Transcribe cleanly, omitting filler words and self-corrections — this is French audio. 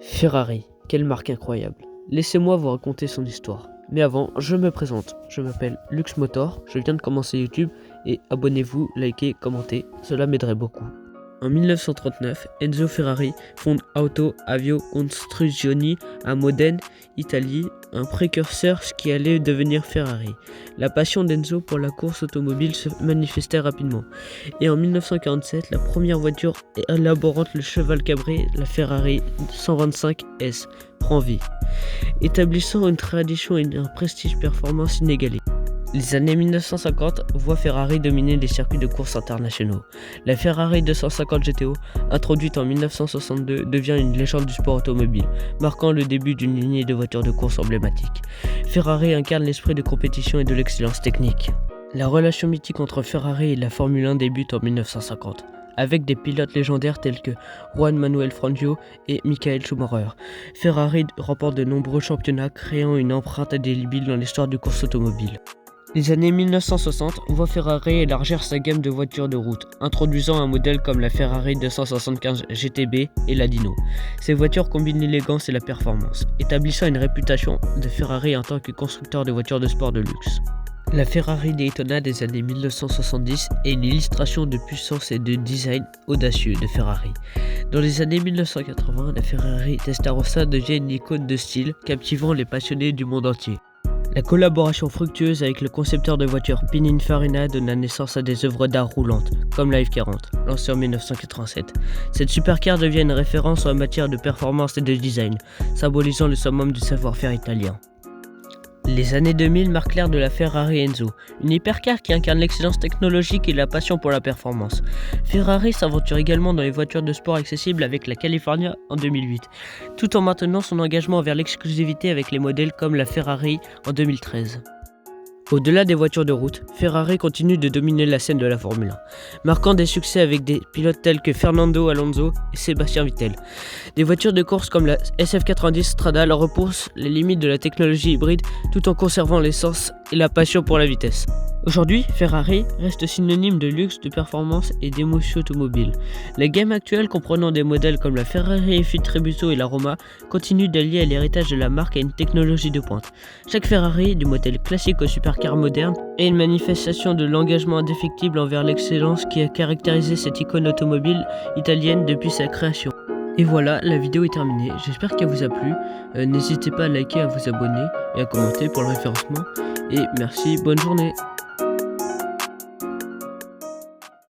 Ferrari, quelle marque incroyable. Laissez-moi vous raconter son histoire. Mais avant, je me présente. Je m'appelle Lux Motor, je viens de commencer YouTube et abonnez-vous, likez, commentez, cela m'aiderait beaucoup. En 1939, Enzo Ferrari fonde Auto Avio Costruzioni à Modène, Italie, un précurseur qui allait devenir Ferrari. La passion d'Enzo pour la course automobile se manifestait rapidement. Et en 1947, la première voiture élaborant le cheval cabré, la Ferrari 125 S, prend vie, établissant une tradition et un prestige performance inégalés. Les années 1950 voient Ferrari dominer les circuits de course internationaux. La Ferrari 250 GTO, introduite en 1962, devient une légende du sport automobile, marquant le début d'une lignée de voitures de course emblématiques. Ferrari incarne l'esprit de compétition et de l'excellence technique. La relation mythique entre Ferrari et la Formule 1 débute en 1950, avec des pilotes légendaires tels que Juan Manuel Fangio et Michael Schumacher. Ferrari remporte de nombreux championnats, créant une empreinte indélébile dans l'histoire de course automobile. Les années 1960 voient Ferrari élargir sa gamme de voitures de route, introduisant un modèle comme la Ferrari 275 GTB et la Dino. Ces voitures combinent l'élégance et la performance, établissant une réputation de Ferrari en tant que constructeur de voitures de sport de luxe. La Ferrari Daytona des années 1970 est une illustration de puissance et de design audacieux de Ferrari. Dans les années 1980, la Ferrari Testarossa devient une icône de style, captivant les passionnés du monde entier. La collaboration fructueuse avec le concepteur de voitures Pininfarina donna naissance à des œuvres d'art roulantes, comme la F40, lancée en 1987. Cette supercar devient une référence en matière de performance et de design, symbolisant le summum du savoir-faire italien. Les années 2000 marquent l'ère de la Ferrari Enzo, une hypercar qui incarne l'excellence technologique et la passion pour la performance. Ferrari s'aventure également dans les voitures de sport accessibles avec la California en 2008, tout en maintenant son engagement vers l'exclusivité avec les modèles comme la Ferrari en 2013. Au-delà des voitures de route, Ferrari continue de dominer la scène de la Formule 1, marquant des succès avec des pilotes tels que Fernando Alonso et Sébastien Vettel. Des voitures de course comme la SF90 Strada repoussent les limites de la technologie hybride tout en conservant l'essence et la passion pour la vitesse. Aujourd'hui, Ferrari reste synonyme de luxe, de performance et d'émotion automobile. La gamme actuelle, comprenant des modèles comme la Ferrari F1 Tributo et la Roma, continue d'allier à l'héritage de la marque à une technologie de pointe. Chaque Ferrari, du modèle classique au supercar moderne, est une manifestation de l'engagement indéfectible envers l'excellence qui a caractérisé cette icône automobile italienne depuis sa création. Et voilà, la vidéo est terminée, j'espère qu'elle vous a plu. N'hésitez pas à liker, à vous abonner et à commenter pour le référencement. Et merci, bonne journée.